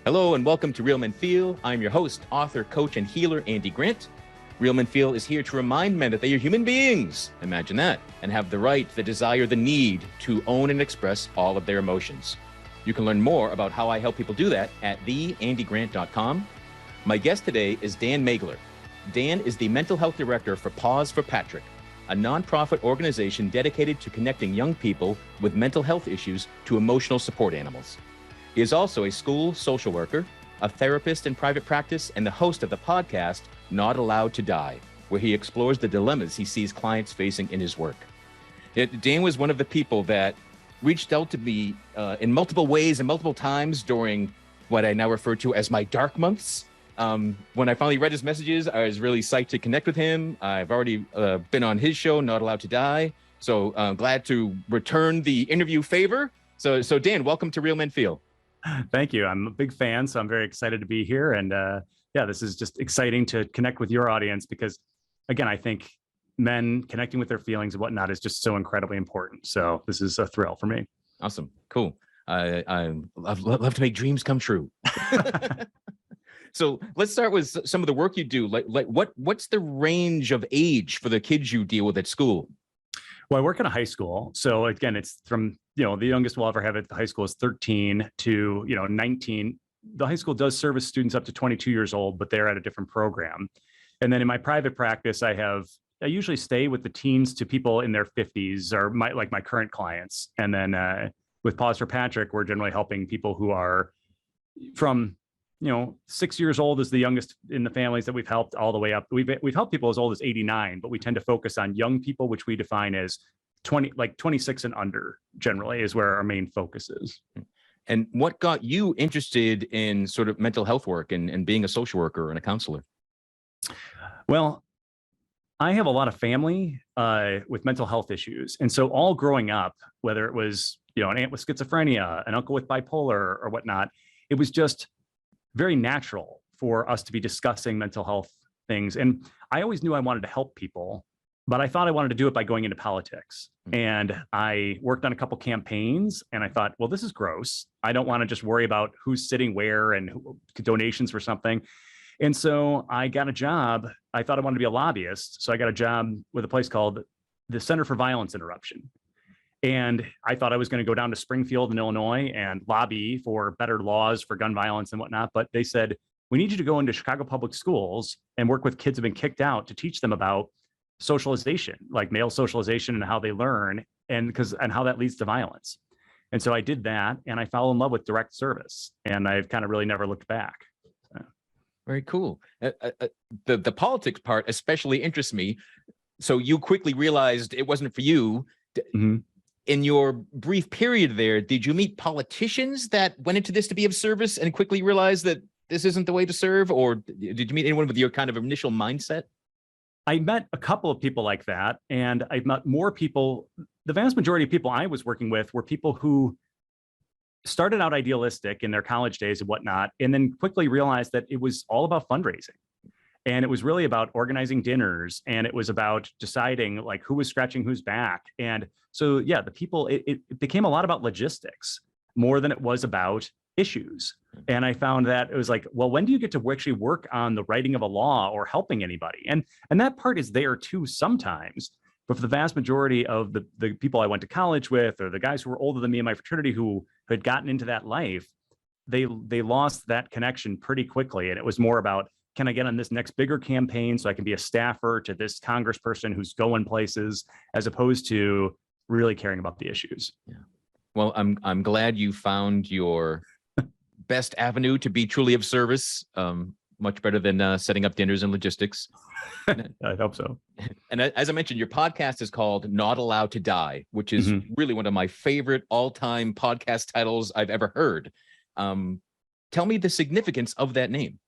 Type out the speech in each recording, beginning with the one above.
Hello and welcome to Real Men Feel. I'm your host, author, coach, and healer, Andy Grant. Real Men Feel is here to remind men that they are human beings, imagine that, and have the right, the desire, the need to own and express all of their emotions. You can learn more about how I help people do that at theandygrant.com. My guest today is Dan Maigler. Dan is the mental health director for Paws for Patrick, a nonprofit organization dedicated to connecting young people with mental health issues to emotional support animals. He is also a school social worker, a therapist in private practice, and the host of the podcast, Not Allowed to Die, where he explores the dilemmas he sees clients facing in his work. Dan was one of the people that reached out to me in multiple ways and multiple times during what I now refer to as my dark months. When I finally read his messages, I was really psyched to connect with him. I've already been on his show, Not Allowed to Die. So glad to return the interview favor. So Dan, welcome to Real Men Feel. Thank you. I'm a big fan, so I'm very excited to be here. And this is just exciting to connect with your audience because, again, I think men connecting with their feelings and whatnot is just so incredibly important. So this is a thrill for me. Awesome. Cool. I love to make dreams come true. So let's start with some of the work you do. What's the range of age for the kids you deal with at school? Well, I work in a high school. So again, it's from, the youngest we'll ever have at the high school is 13 to, 19. The high school does service students up to 22 years old, but they're at a different program. And then in my private practice, I usually stay with the teens to people in their 50s or my current clients. And then with Paws for Patrick, we're generally helping people who are from 6 years old is the youngest in the families that we've helped all the way up. We've helped people as old as 89, but we tend to focus on young people, which we define as 26 and under generally is where our main focus is. And what got you interested in sort of mental health work and being a social worker and a counselor? Well, I have a lot of family with mental health issues. And so all growing up, whether it was, an aunt with schizophrenia, an uncle with bipolar or whatnot, it was just very natural for us to be discussing mental health things. And I always knew I wanted to help people, but I thought I wanted to do it by going into politics. And I worked on a couple campaigns and I thought, well, this is gross. I don't want to just worry about who's sitting where and donations for something. And so I got a job. I thought I wanted to be a lobbyist. So I got a job with a place called the Center for Violence Interruption. And I thought I was going to go down to Springfield in Illinois and lobby for better laws for gun violence and whatnot. But they said, we need you to go into Chicago public schools and work with kids who have been kicked out to teach them about socialization, like male socialization and how they learn and how that leads to violence. And so I did that and I fell in love with direct service and I've kind of really never looked back. So. Very cool. The politics part especially interests me. So you quickly realized it wasn't for you. Mm-hmm. In your brief period there, did you meet politicians that went into this to be of service and quickly realized that this isn't the way to serve? Or did you meet anyone with your kind of initial mindset? I met a couple of people like that, and I've met more people. The vast majority of people I was working with were people who started out idealistic in their college days and whatnot, and then quickly realized that it was all about fundraising. And it was really about organizing dinners, and it was about deciding like who was scratching whose back. And so, yeah, the people, it became a lot about logistics more than it was about issues. And I found that it was like, well, when do you get to actually work on the writing of a law or helping anybody? And that part is there too sometimes. But for the vast majority of the people I went to college with, or the guys who were older than me in my fraternity who had gotten into that life, they lost that connection pretty quickly. And it was more about, can I get on this next bigger campaign so I can be a staffer to this congressperson who's going places, as opposed to really caring about the issues. Yeah. Well, I'm glad you found your best avenue to be truly of service. Much better than setting up dinners and logistics. I hope so. And as I mentioned, your podcast is called Not Allowed to Die, which is really one of my favorite all-time podcast titles I've ever heard. Tell me the significance of that name.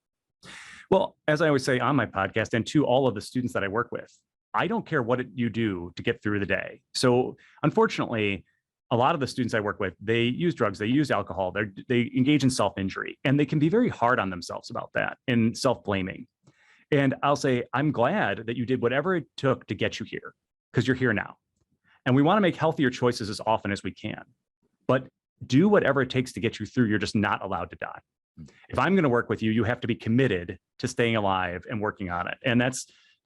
Well, as I always say on my podcast and to all of the students that I work with, I don't care what you do to get through the day. So unfortunately, a lot of the students I work with, they use drugs, they use alcohol, they engage in self-injury, and they can be very hard on themselves about that and self-blaming. And I'll say, I'm glad that you did whatever it took to get you here, because you're here now. And we want to make healthier choices as often as we can. But do whatever it takes to get you through. You're just not allowed to die. If I'm going to work with you, you have to be committed to staying alive and working on it. And that's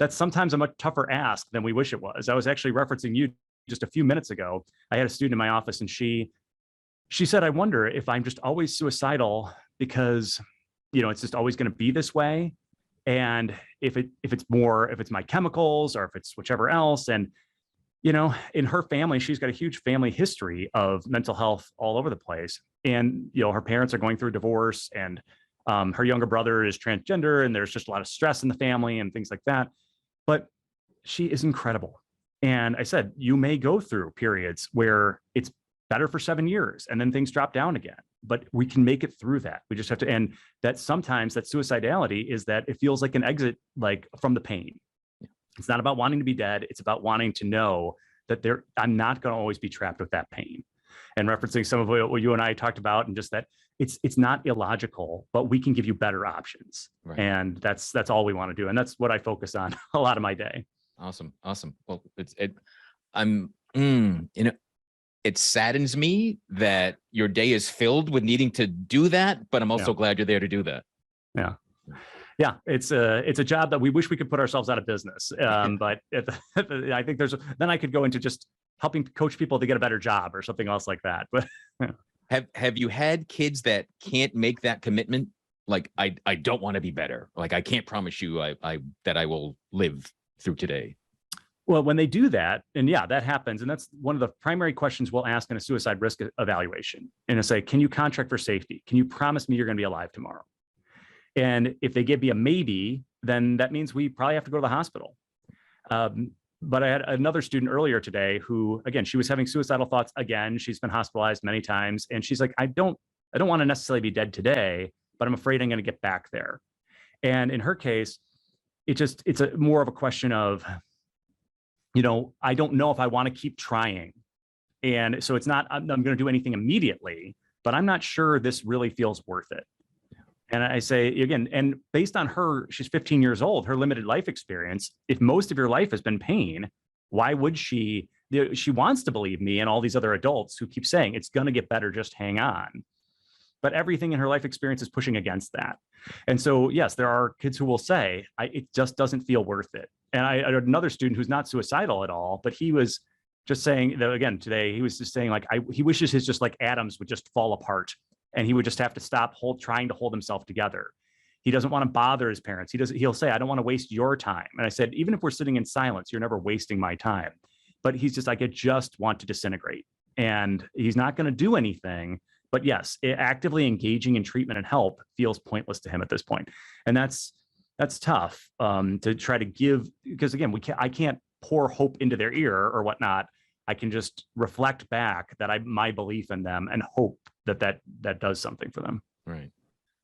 sometimes a much tougher ask than we wish it was. I was actually referencing you just a few minutes ago. I had a student in my office, and she said, I wonder if I'm just always suicidal because, it's just always going to be this way. And if it's my chemicals or if it's whichever else. And, in her family, she's got a huge family history of mental health all over the place. And, her parents are going through a divorce, and her younger brother is transgender, and there's just a lot of stress in the family and things like that. But she is incredible. And I said, you may go through periods where it's better for 7 years and then things drop down again, but we can make it through that. We just have to, and that sometimes that suicidality is that it feels like an exit, like from the pain. It's not about wanting to be dead. It's about wanting to know that I'm not going to always be trapped with that pain. And referencing some of what you and I talked about, and just that it's not illogical, but we can give you better options. Right. And that's all we want to do. And that's what I focus on a lot of my day. Awesome. Well, it saddens me that your day is filled with needing to do that, but I'm also glad you're there to do that. Yeah, it's a job that we wish we could put ourselves out of business. But I think then I could go into just helping coach people to get a better job or something else like that. But have you had kids that can't make that commitment? Like, I don't want to be better. Like, I can't promise you that I will live through today. Well, when they do that, and that happens. And that's one of the primary questions we'll ask in a suicide risk evaluation. And it's say, can you contract for safety? Can you promise me you're going to be alive tomorrow? And if they give me a maybe, then that means we probably have to go to the hospital. But I had another student earlier today who, again, she was having suicidal thoughts again. She's been hospitalized many times. And she's like, I don't want to necessarily be dead today, but I'm afraid I'm going to get back there. And in her case, it's more of a question of, I don't know if I want to keep trying. And so it's not, I'm going to do anything immediately, but I'm not sure this really feels worth it. And I say, again, and based on she's 15 years old, her limited life experience, if most of your life has been pain, why would she wants to believe me and all these other adults who keep saying it's going to get better, just hang on. But everything in her life experience is pushing against that. And so, yes, there are kids who will say, it just doesn't feel worth it. And I had another student who's not suicidal at all, but he was just saying that, again, today, he was just saying, like, he wishes his just like atoms would just fall apart and he would just have to stop trying to hold himself together. He doesn't want to bother his parents. He'll say, I don't want to waste your time. And I said, even if we're sitting in silence, you're never wasting my time. But he's just like, I just want to disintegrate. And he's not going to do anything. But yes, actively engaging in treatment and help feels pointless to him at this point. And that's tough to try to give, because again, I can't pour hope into their ear or whatnot. I can just reflect back that my belief in them and hope that does something for them. Right.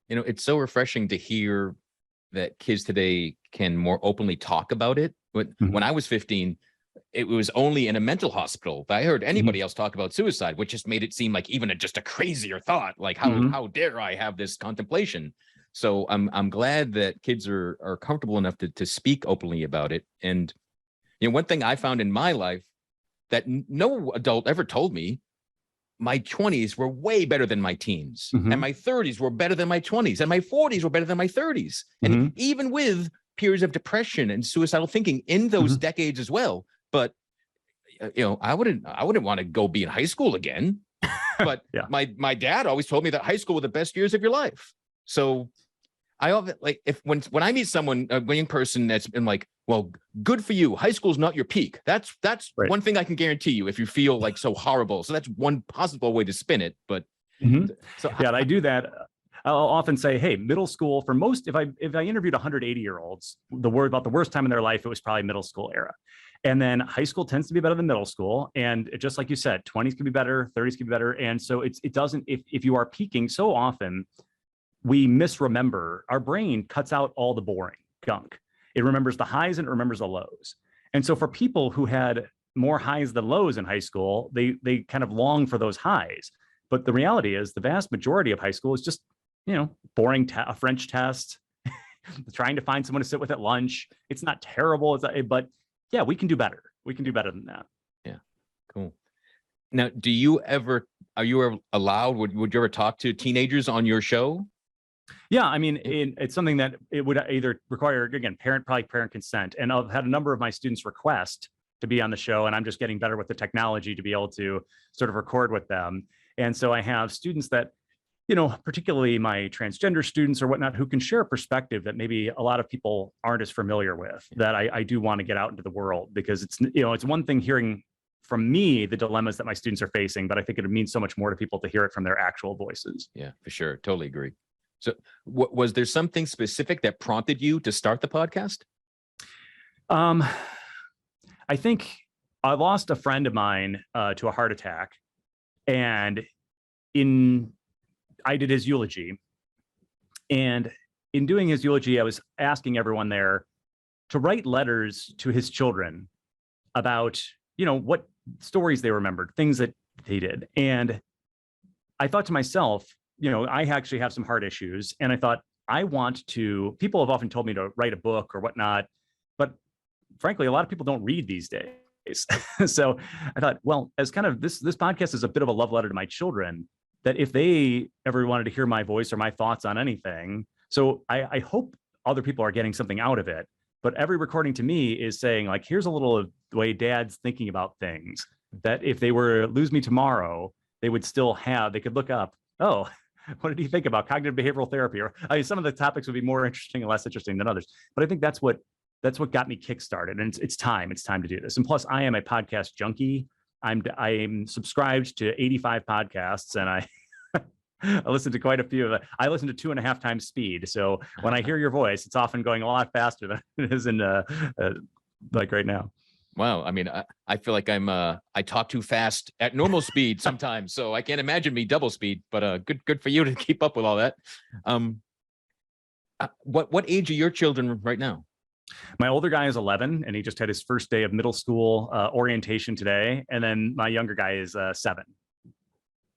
It's so refreshing to hear that kids today can more openly talk about it. When I was 15, it was only in a mental hospital that I heard anybody else talk about suicide, which just made it seem like even just a crazier thought. Like, how dare I have this contemplation? So I'm glad that kids are comfortable enough to speak openly about it. And one thing I found in my life that no adult ever told me, my 20s were way better than my teens, and my 30s were better than my 20s, and my 40s were better than my 30s. And even with periods of depression and suicidal thinking in those decades as well. But I wouldn't want to go be in high school again. But my dad always told me that high school were the best years of your life. So I often, like, when I meet someone, a young person that's been like, well, good for you. High school's not your peak. That's right. One thing I can guarantee you if you feel like so horrible. So that's one possible way to spin it. But so I do that. I'll often say, hey, middle school for most, if I interviewed 180-year-olds, about the worst time in their life, it was probably middle school era. And then high school tends to be better than middle school. And just like you said, 20s can be better, 30s can be better. And so it doesn't, if you are peaking so often, we misremember. Our brain cuts out all the boring gunk. It remembers the highs and it remembers the lows. And so for people who had more highs than lows in high school, they kind of long for those highs. But the reality is the vast majority of high school is just, boring, a French test, trying to find someone to sit with at lunch. It's not terrible, but yeah, we can do better. We can do better than that. Yeah, cool. Now, are you ever allowed, would you ever talk to teenagers on your show? Yeah, I mean, it's something that it would either require, again, parent consent. And I've had a number of my students request to be on the show, and I'm just getting better with the technology to be able to sort of record with them. And so I have students that, particularly my transgender students or whatnot, who can share a perspective that maybe a lot of people aren't as familiar with, that I do want to get out into the world, because it's one thing hearing from me the dilemmas that my students are facing, but I think it means so much more to people to hear it from their actual voices. Yeah, for sure. Totally agree. So was there something specific that prompted you to start the podcast? I think I lost a friend of mine to a heart attack, and I did his eulogy. And in doing his eulogy, I was asking everyone there to write letters to his children about, what stories they remembered, things that they did. And I thought to myself, I actually have some heart issues. And I thought, people have often told me to write a book or whatnot, but frankly, a lot of people don't read these days. So I thought, well, as kind of this podcast is a bit of a love letter to my children, that if they ever wanted to hear my voice or my thoughts on anything, so I hope other people are getting something out of it. But every recording to me is saying, like, here's a little of the way Dad's thinking about things, that if they were to lose me tomorrow, they could look up, oh, what did he think about cognitive behavioral therapy? Or some of the topics would be more interesting and less interesting than others. But I think that's what got me kickstarted. And it's time to do this. And plus, I am a podcast junkie. I'm subscribed to 85 podcasts, and I listen to quite a few of them. I listen to 2.5 times speed. So when I hear your voice, it's often going a lot faster than it is in like right now. Wow. I mean, I feel like I talk too fast at normal speed sometimes, so I can't imagine me double speed, but good for you to keep up with all that. What age are your children right now? My older guy is 11, and he just had his first day of middle school orientation today. And then my younger guy is 7.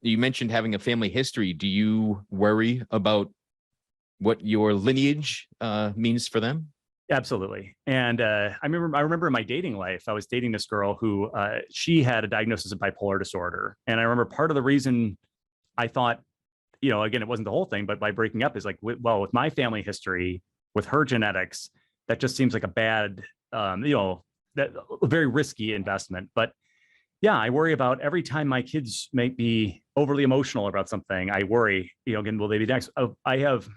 You mentioned having a family history. Do you worry about what your lineage means for them? Absolutely. And I remember in my dating life, I was dating this girl who she had a diagnosis of bipolar disorder. And I remember part of the reason I thought, again, it wasn't the whole thing, but by breaking up is like, with my family history, with her genetics, that just seems like a bad, that a very risky investment. But yeah, I worry about every time my kids might be overly emotional about something. I worry, again, will they be next? I have,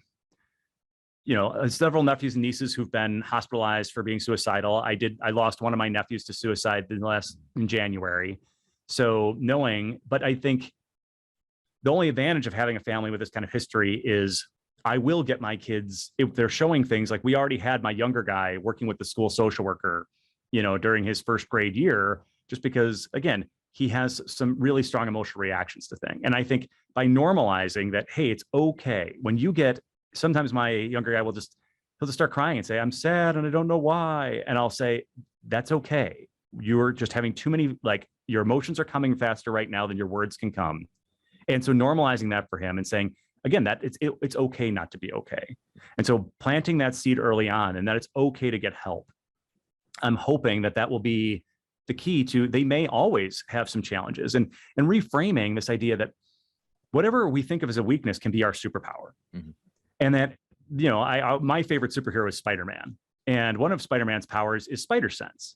several nephews and nieces who've been hospitalized for being suicidal. I lost one of my nephews to suicide in January. So but I think the only advantage of having a family with this kind of history is I will get my kids, if they're showing things, like we already had my younger guy working with the school social worker, during his first grade year, just because, again, he has some really strong emotional reactions to things. And I think by normalizing that, hey, it's okay. When you sometimes my younger guy he'll just start crying and say, I'm sad and I don't know why. And I'll say, that's okay. You're just having too many, your emotions are coming faster right now than your words can come. And so normalizing that for him and saying, again, that it's okay not to be okay. And so planting that seed early on, and that it's okay to get help. I'm hoping that will be the key to, they may always have some challenges, and reframing this idea that whatever we think of as a weakness can be our superpower. Mm-hmm. And that, my favorite superhero is Spider-Man. And one of Spider-Man's powers is spider sense.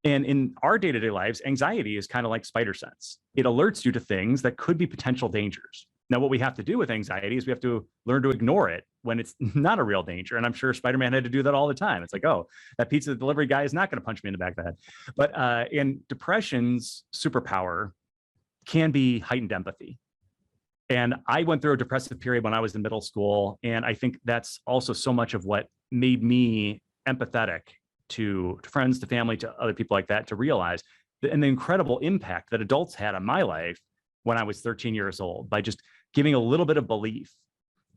And in our day-to-day lives, anxiety is kind of like spider sense. It alerts you to things that could be potential dangers. Now, what we have to do with anxiety is we have to learn to ignore it when it's not a real danger. And I'm sure Spider-Man had to do that all the time. It's like, oh, that pizza delivery guy is not going to punch me in the back of the head. But in depression's superpower can be heightened empathy. And I went through a depressive period when I was in middle school. And I think that's also so much of what made me empathetic to friends, to family, to other people like that, to realize the incredible impact that adults had on my life when I was 13 years old, by just giving a little bit of belief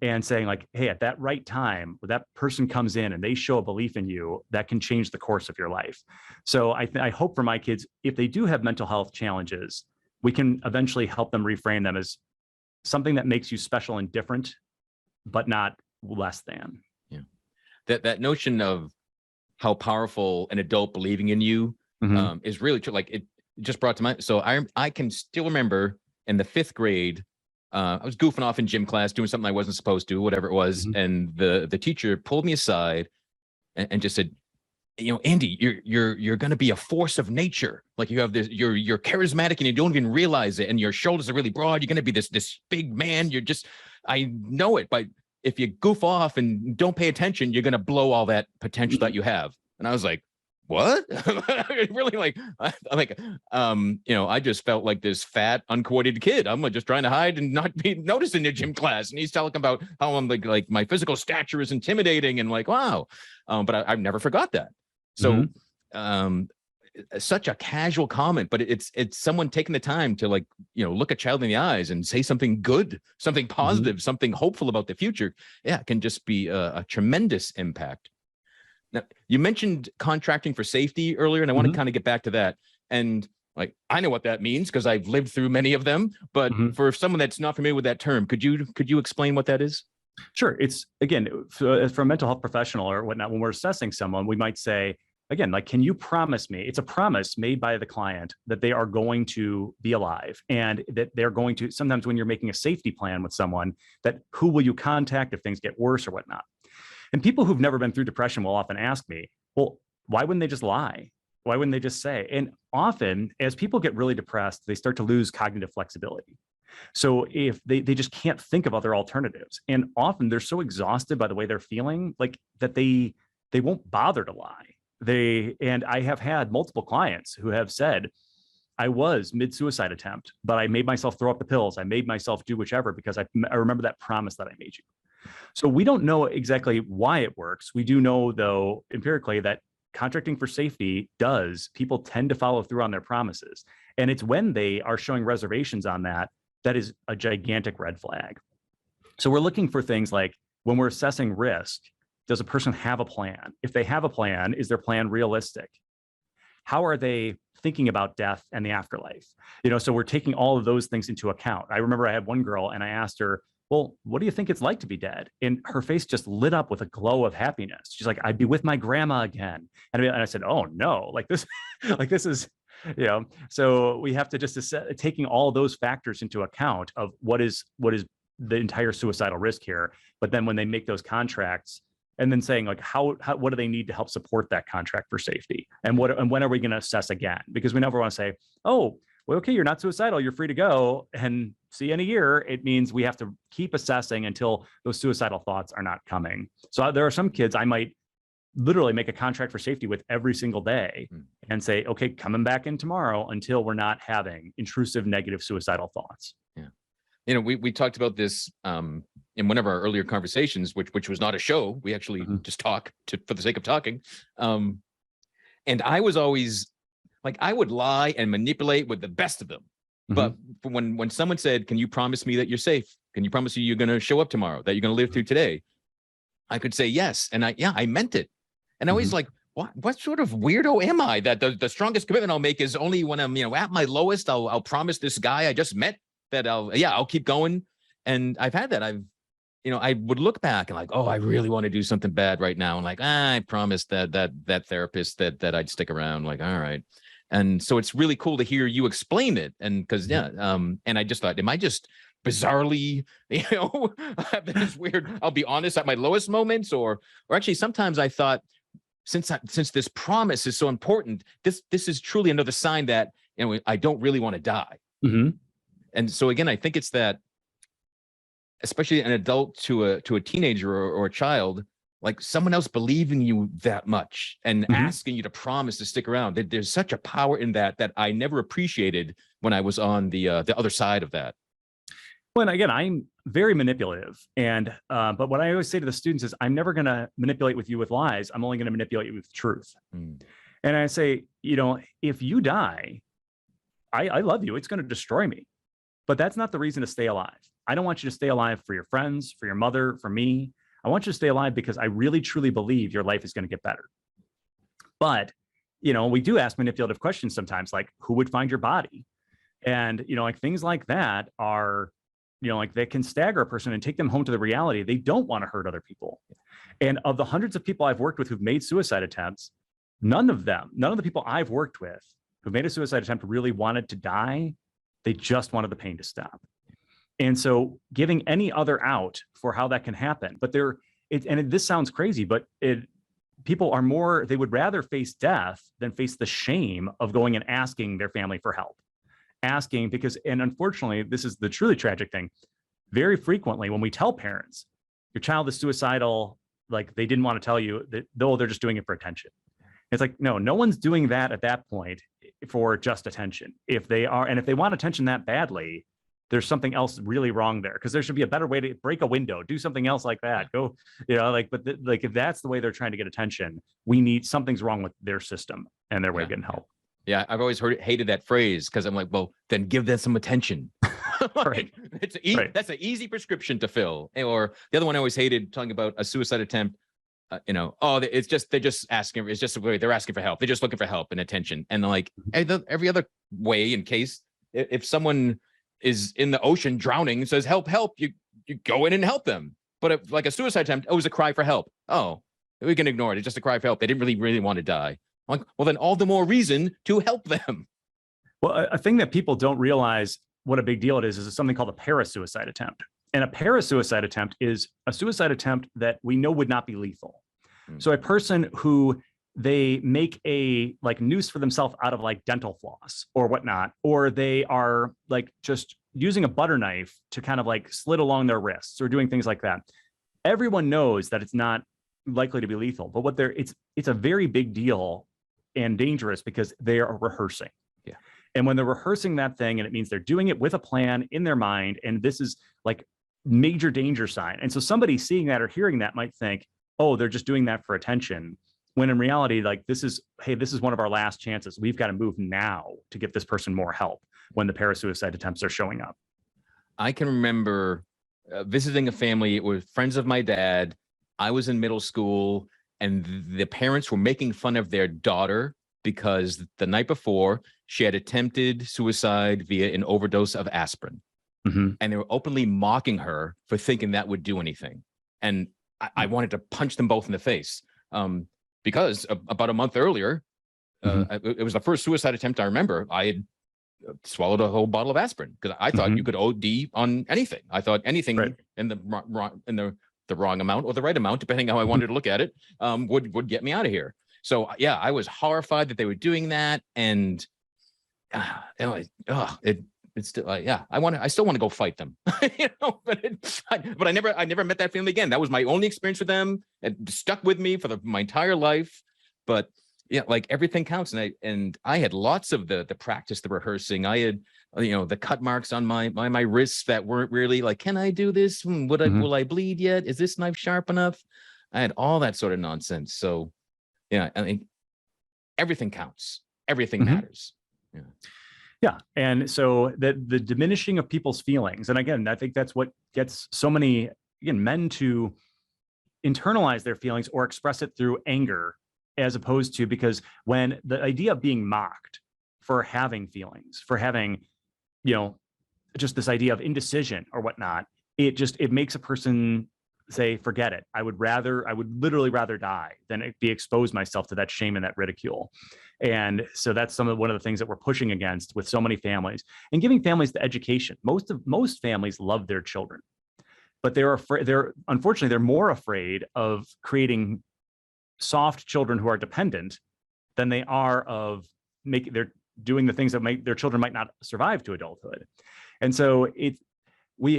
and saying, like, hey, at that right time, when that person comes in and they show a belief in you, that can change the course of your life. So I hope for my kids, if they do have mental health challenges, we can eventually help them reframe them as something that makes you special and different, but not less than. Yeah. That notion of how powerful an adult believing in you is really true. Like, it just brought to mind. So I can still remember in the 5th grade, I was goofing off in gym class, doing something I wasn't supposed to, whatever it was. Mhm. And the teacher pulled me aside and just said, Andy, you're going to be a force of nature. Like you have this, you're charismatic and you don't even realize it. And your shoulders are really broad. You're going to be this big man. I know it, but if you goof off and don't pay attention, you're going to blow all that potential that you have. And I was like, what? Really? I just felt like this fat, uncoordinated kid. I'm just trying to hide and not be noticed in the gym class. And he's talking about how I'm like my physical stature is intimidating and like, wow. But I've never forgot that. So, such a casual comment, but it's someone taking the time to look a child in the eyes and say something good, something positive, something hopeful about the future. Yeah, it can just be a tremendous impact. Now, you mentioned contracting for safety earlier, and I want to kind of get back to that. And I know what that means because I've lived through many of them. But for someone that's not familiar with that term, could you explain what that is? Sure. It's, again, for a mental health professional or whatnot, when we're assessing someone, we might say, again, can you promise me? It's a promise made by the client that they are going to be alive and that they're going to, sometimes when you're making a safety plan with someone, that who will you contact if things get worse or whatnot. And people who've never been through depression will often ask me, well, why wouldn't they just lie? Why wouldn't they just say? And often, as people get really depressed, they start to lose cognitive flexibility. So if they just can't think of other alternatives, and often they're so exhausted by the way they're feeling, that they won't bother to lie. And I have had multiple clients who have said, I was mid-suicide attempt, but I made myself throw up the pills. I made myself do whichever because I remember that promise that I made you. So we don't know exactly why it works. We do know, though, empirically that contracting for safety people tend to follow through on their promises. And it's when they are showing reservations on that is a gigantic red flag. So we're looking for things like when we're assessing risk, does a person have a plan? If they have a plan, is their plan realistic? How are they thinking about death and the afterlife? So we're taking all of those things into account. I remember I had one girl and I asked her, well, what do you think it's like to be dead? And her face just lit up with a glow of happiness. She's like, I'd be with my grandma again. And I said, oh no, this is, so we have to just taking all those factors into account of what is the entire suicidal risk here. But then when they make those contracts and then saying what do they need to help support that contract for safety? And when are we going to assess again? Because we never want to say, oh, well, okay, you're not suicidal, you're free to go and see you in a year. It means we have to keep assessing until those suicidal thoughts are not coming. So there are some kids I might literally make a contract for safety with every single day and say, okay, coming back in tomorrow until we're not having intrusive negative suicidal thoughts. Yeah. We talked about this in one of our earlier conversations, which was not a show. We actually just talk for the sake of talking. And I was always I would lie and manipulate with the best of them. But when someone said, can you promise me that you're safe? Can you promise me you're going to show up tomorrow, that you're going to live through today? I could say yes. And I meant it. And I always what sort of weirdo am I that the strongest commitment I'll make is only when I'm, at my lowest, I'll promise this guy I just met that I'll keep going. And I've had that. I would look back and oh, I really want to do something bad right now. And I promised that therapist that I'd stick around. All right. And so it's really cool to hear you explain it. And because, and I just thought, am I just bizarrely, have this weird, I'll be honest, at my lowest moments, or actually sometimes I thought, since this promise is so important, this is truly another sign that, I don't really want to die. And so again, I think it's that, especially an adult to a teenager or a child, someone else believing you that much and asking you to promise to stick around. There's such a power in that I never appreciated when I was on the other side of that. Well, and again, I'm very manipulative. But what I always say to the students is, I'm never going to manipulate with you with lies. I'm only going to manipulate you with truth. And I say, if you die, I love you. It's going to destroy me. But that's not the reason to stay alive. I don't want you to stay alive for your friends, for your mother, for me. I want you to stay alive because I really, truly believe your life is going to get better. But, we do ask manipulative questions sometimes, who would find your body? And, things like that are, that can stagger a person and take them home to the reality. They don't want to hurt other people. And of the hundreds of people I've worked with who've made suicide attempts, none of the people I've worked with who've made a suicide attempt really wanted to die. They just wanted the pain to stop. And so giving any other out for how that can happen, but this sounds crazy, but people are more, they would rather face death than face the shame of going and asking their family for help. And unfortunately, this is the truly tragic thing. Very frequently when we tell parents, your child is suicidal, like they didn't want to tell you that, though they're just doing it for attention. It's like, no one's doing that at that point for just attention. If they want attention that badly, there's something else really wrong there, because there should be a better way to break a window, do something else like that. Go, if that's the way they're trying to get attention, something's wrong with their system and their way of getting help. Yeah, I've always hated that phrase, because I'm like, well, then give them some attention. Right. That's an easy prescription to fill. Or the other one I always hated, talking about a suicide attempt. It's just, they're just asking. It's just a way they're asking for help. They're just looking for help and attention. And like every other way, in case if someone is in the ocean drowning and says help, you go in and help them. But if, like a suicide attempt, it was a cry for help. Oh, we can ignore it. It's just a cry for help. They didn't really want to die. I'm like, well, then all the more reason to help them. Well, a thing that people don't realize what a big deal it is something called a parasuicide attempt. And a parasuicide attempt is a suicide attempt that we know would not be lethal. So a person who they make a noose for themselves out of like dental floss or whatnot, or they are like just using a butter knife to kind of like slit along their wrists or doing things like that. Everyone knows that it's not likely to be lethal, but it's a very big deal and dangerous because they are rehearsing. Yeah. And when they're rehearsing that thing, and it means they're doing it with a plan in their mind, and this is like major danger sign. And so somebody seeing that or hearing that might think, oh, they're just doing that for attention. When in reality, like this is one of our last chances. We've got to move now to give this person more help when the parasuicide attempts are showing up. I can remember visiting a family with friends of my dad. I was in middle school, and the parents were making fun of their daughter because the night before she had attempted suicide via an overdose of aspirin. Mm-hmm. And they were openly mocking her for thinking that would do anything. And I wanted to punch them both in the face because about a month earlier, it was the first suicide attempt I remember. I had swallowed a whole bottle of aspirin because I thought you could OD on anything. I thought anything in the wrong amount or the right amount, depending how I wanted to look at it, would get me out of here. So yeah, I was horrified that they were doing that, and it's still I still want to go fight them, but I never met that family again. That was my only experience with them. It stuck with me for my entire life. But yeah, like everything counts, and I had lots of the practice, the rehearsing. I had the cut marks on my wrists that weren't really like, can I do this? Will I bleed yet? Is this knife sharp enough? I had all that sort of nonsense. So yeah, I mean, everything counts. Everything matters. Yeah. Yeah. And so the diminishing of people's feelings. And again, I think that's what gets so many, men to internalize their feelings or express it through anger, as opposed to, because when the idea of being mocked for having feelings, for having, just this idea of indecision or whatnot, it makes a person say, forget it. I would literally rather die than be exposed myself to that shame and that ridicule. And so that's one of the things that we're pushing against with so many families, and giving families the education. Most families love their children, but unfortunately, they're more afraid of creating soft children who are dependent than they are of they're doing the things that their children might not survive to adulthood. And so we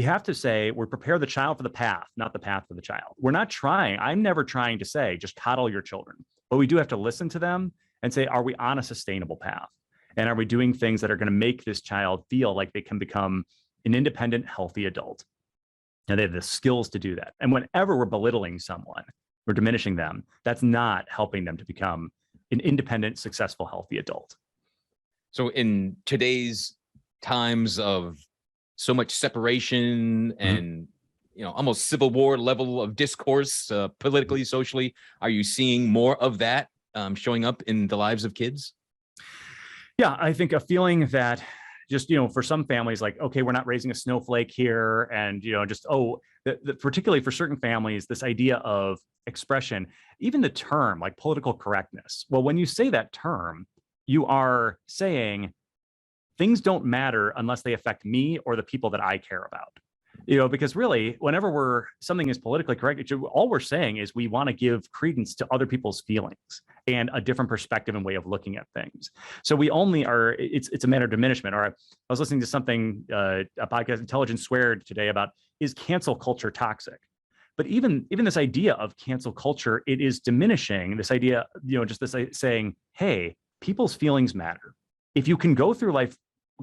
have to say we're prepare the child for the path, not the path for the child. I'm never trying to say just coddle your children, but we do have to listen to them and say, are we on a sustainable path? And are we doing things that are going to make this child feel like they can become an independent, healthy adult? And they have the skills to do that. And whenever we're belittling someone, we're diminishing them, that's not helping them to become an independent, successful, healthy adult. So in today's times of so much separation and almost civil war level of discourse, politically, socially, are you seeing more of that showing up in the lives of kids? Yeah, I think a feeling that just, for some families, like, okay, we're not raising a snowflake here. And, particularly for certain families, this idea of expression, even the term like political correctness. Well, when you say that term, you are saying things don't matter unless they affect me or the people that I care about. Because really, whenever something is politically correct, all we're saying is we want to give credence to other people's feelings and a different perspective and way of looking at things. So we only are, it's a matter of diminishment. Or I was listening to something, a podcast, Intelligence Squared, today about, is cancel culture toxic? But even this idea of cancel culture, it is diminishing this idea, just this saying, hey, people's feelings matter. If you can go through life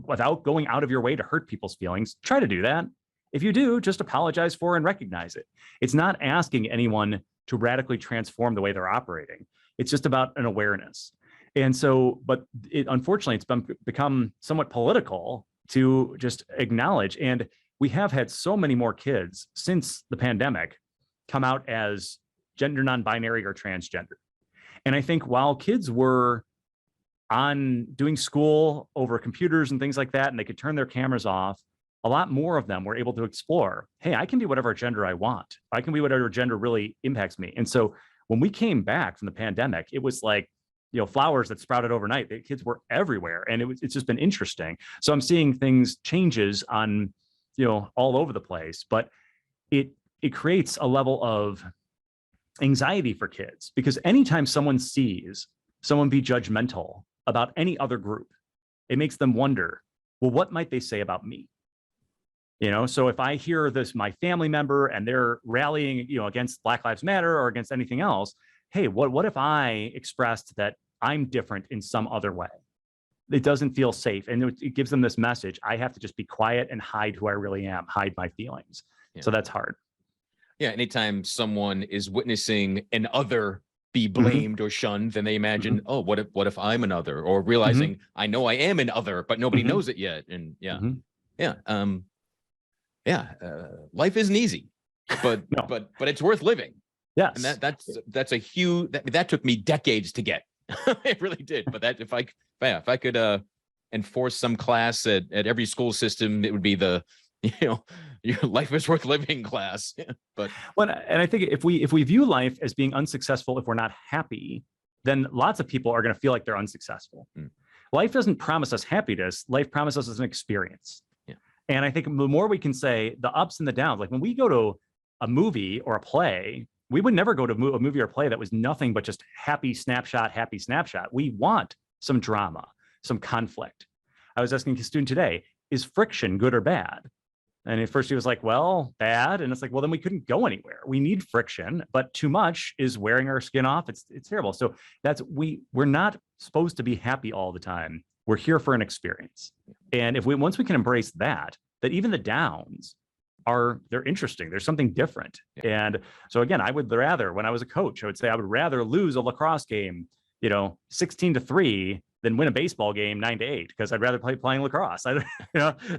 without going out of your way to hurt people's feelings, try to do that. If you do, just apologize for and recognize it. It's not asking anyone to radically transform the way they're operating. It's just about an awareness. And so, but unfortunately, it's become somewhat political to just acknowledge. And we have had so many more kids since the pandemic come out as gender non-binary or transgender. And I think while kids were doing school over computers and things like that, and they could turn their cameras off, a lot more of them were able to explore, hey, I can be whatever gender I want. I can be whatever gender really impacts me. And so when we came back from the pandemic, it was like, flowers that sprouted overnight. The kids were everywhere. And it's just been interesting. So I'm seeing changes on, all over the place, but it creates a level of anxiety for kids, because anytime someone sees someone be judgmental about any other group, it makes them wonder, well, what might they say about me? So if I hear my family member and they're rallying, against Black Lives Matter or against anything else, hey, what if I expressed that I'm different in some other way? It doesn't feel safe. And it gives them this message. I have to just be quiet and hide who I really am, hide my feelings. Yeah. So that's hard. Yeah. Anytime someone is witnessing an other be blamed or shunned, then they imagine, oh, what if I'm another? Or realizing I know I am an other, but nobody knows it yet. And life isn't easy, but no. but it's worth living. Yes. And that's a huge, that took me decades to get. It really did. But that if I could enforce some class at every school system, it would be the your life is worth living class. But and I think if we view life as being unsuccessful if we're not happy, then lots of people are going to feel like they're unsuccessful. Life doesn't promise us happiness. Life promises us an experience. And I think the more we can say the ups and the downs, like when we go to a movie or a play, we would never go to a movie or play that was nothing but just happy snapshot. We want some drama, some conflict. I was asking a student today, is friction good or bad? And at first he was like, well, bad. And it's like, well, then we couldn't go anywhere. We need friction, but too much is wearing our skin off. It's terrible. So we're not supposed to be happy all the time. We're here for an experience. And once we can embrace that even the downs they're interesting. There's something different. Yeah. And so again, I would rather, when I was a coach, I would say I would rather lose a lacrosse game, 16-3 than win a baseball game 9-8, because I'd rather playing lacrosse.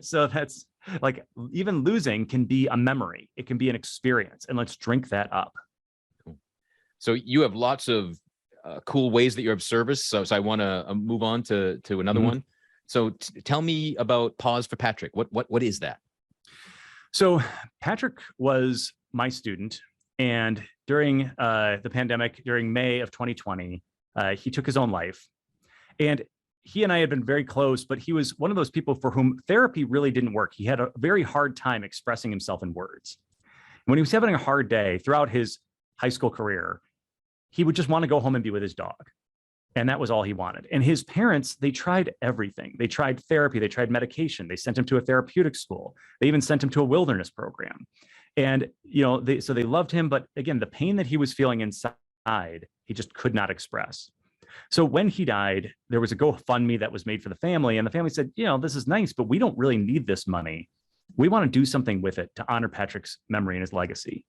So that's like, even losing can be a memory. It can be an experience, and let's drink that up. Cool. So you have lots of cool ways that you're of service. So I want to move on to another one. So tell me about Paws for Patrick. What is that? So Patrick was my student, and during the pandemic, during May of 2020, he took his own life. And he and I had been very close, but he was one of those people for whom therapy really didn't work. He had a very hard time expressing himself in words. When he was having a hard day throughout his high school career, he would just want to go home and be with his dog. And that was all he wanted. And his parents, they tried everything. They tried therapy. They tried medication. They sent him to a therapeutic school. They even sent him to a wilderness program. And, so they loved him. But again, the pain that he was feeling inside, he just could not express. So when he died, there was a GoFundMe that was made for the family. And the family said, this is nice, but we don't really need this money. We want to do something with it to honor Patrick's memory and his legacy.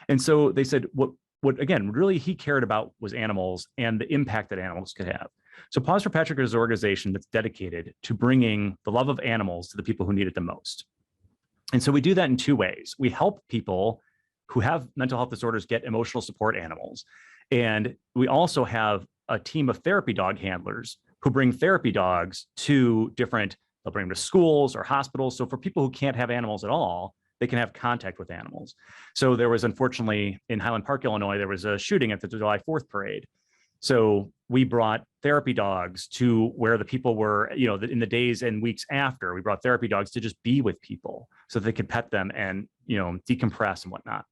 And so they said, what again, really he cared about was animals and the impact that animals could have. So Paws for Patrick is an organization that's dedicated to bringing the love of animals to the people who need it the most. And so we do that in two ways. We help people who have mental health disorders get emotional support animals. And we also have a team of therapy dog handlers who bring therapy dogs to they'll bring them to schools or hospitals. So for people who can't have animals at all, they can have contact with animals. So there was, unfortunately, in Highland Park, Illinois, there was a shooting at the July 4th parade. So we brought therapy dogs to where the people were, you know, in the days and weeks after, we brought therapy dogs to just be with people so they could pet them and, you know, decompress and whatnot.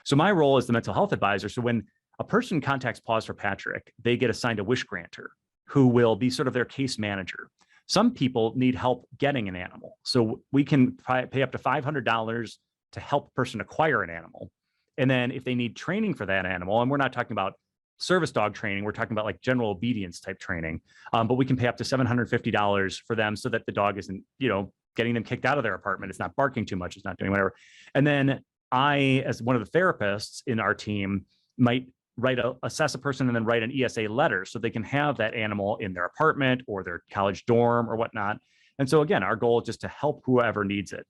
So my role is the mental health advisor. So when a person contacts Paws for Patrick, they get assigned a wish granter who will be sort of their case manager. Some people need help getting an animal. So we can pay up to $500 to help a person acquire an animal. And then if they need training for that animal, and we're not talking about service dog training, we're talking about like general obedience type training, but we can pay up to $750 for them so that the dog isn't, you know, getting them kicked out of their apartment. It's not barking too much. It's not doing whatever. And then I, as one of the therapists in our team, might assess a person and then write an ESA letter so they can have that animal in their apartment or their college dorm or whatnot. And so again, our goal is just to help whoever needs it.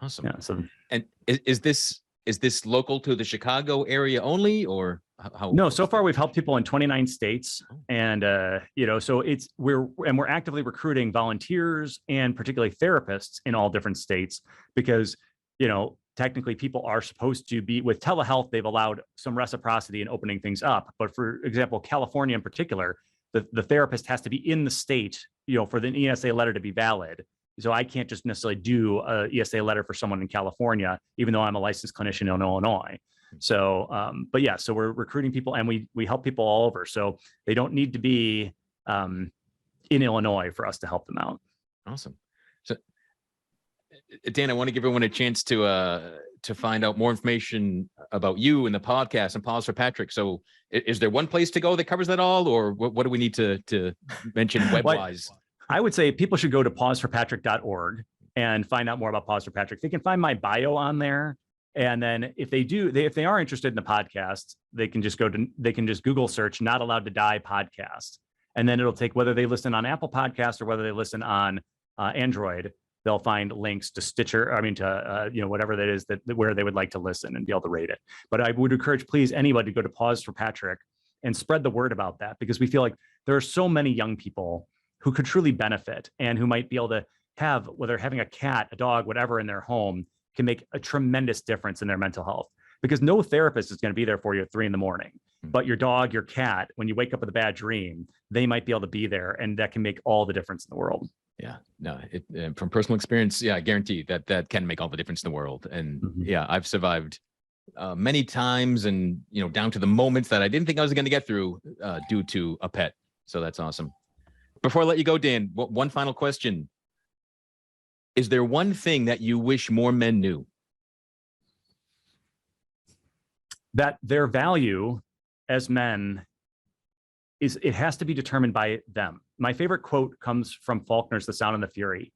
Awesome. Yeah, so, and is this local to the Chicago area only, or how? No, so far we've helped people in 29 states, and you know, so we're actively recruiting volunteers and particularly therapists in all different states because, you know, technically people are supposed to be with telehealth. They've allowed some reciprocity in opening things up, but for example, California in particular, the therapist has to be in the state, you know, for the ESA letter to be valid. So I can't just necessarily do a ESA letter for someone in California, even though I'm a licensed clinician in Illinois. So, but yeah, so we're recruiting people and we help people all over. So they don't need to be in Illinois for us to help them out. Awesome. So Dan, I want to give everyone a chance to find out more information about you and the podcast and Paws for Patrick. So is there one place to go that covers that all, or what do we need to mention web-wise? I would say people should go to pawsforpatrick.org and find out more about Paws for Patrick. They can find my bio on there. And then if they are interested in the podcast, they can just Google search "Not Allowed to Die" podcast. And then it'll take, whether they listen on Apple Podcasts or whether they listen on Android, they'll find links to Stitcher, you know, whatever that is where they would like to listen and be able to rate it. But I would encourage, please, anybody to go to Paws for Patrick and spread the word about that, because we feel like there are so many young people who could truly benefit and who might be able to have, whether having a cat, a dog, whatever in their home, can make a tremendous difference in their mental health. Because no therapist is going to be there for you at 3 a.m, but your dog, your cat, when you wake up with a bad dream, they might be able to be there, and that can make all the difference in the world. Yeah, no, from personal experience, yeah, I guarantee that can make all the difference in the world. And yeah, I've survived many times, and you know, down to the moments that I didn't think I was going to get through due to a pet. So that's awesome. Before I let you go, Dan, one final question. Is there one thing that you wish more men knew? That their value as men it has to be determined by them. My favorite quote comes from Faulkner's The Sound and the Fury.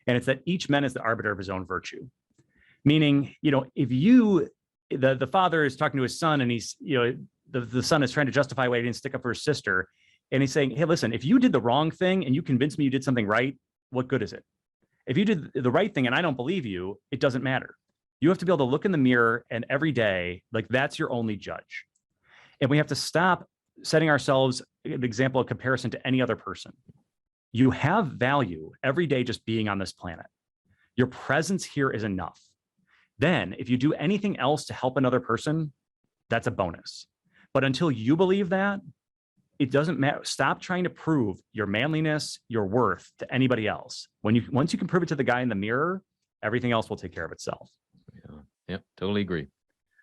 And it's that each man is the arbiter of his own virtue. Meaning, you know, if the father is talking to his son and he's, you know, the son is trying to justify why he didn't stick up for his sister. And he's saying, hey, listen, if you did the wrong thing and you convinced me you did something right, what good is it? If you did the right thing and I don't believe you, it doesn't matter. You have to be able to look in the mirror and every day, like that's your only judge. And we have to stop setting ourselves an example of comparison to any other person. You have value every day just being on this planet. Your presence here is enough. Then if you do anything else to help another person, that's a bonus. But until you believe that, it doesn't matter. Stop trying to prove your manliness, your worth to anybody else. Once you can prove it to the guy in the mirror, everything else will take care of itself. Yeah, totally agree.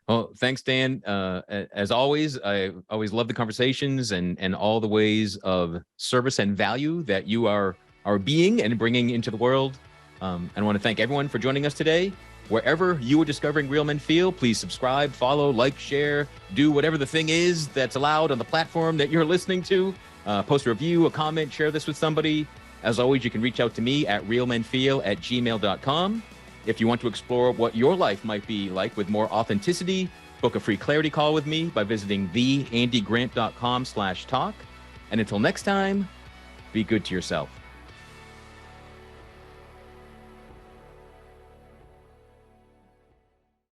Well, thanks, Dan. As always, I always love the conversations and all the ways of service and value that you are being and bringing into the world. And I want to thank everyone for joining us today. Wherever you are discovering Real Men Feel, please subscribe, follow, like, share, do whatever the thing is that's allowed on the platform that you're listening to. Post a review, a comment, share this with somebody. As always, you can reach out to me at realmenfeel@gmail.com. If you want to explore what your life might be like with more authenticity, book a free clarity call with me by visiting theandygrant.com/talk. And until next time, be good to yourself.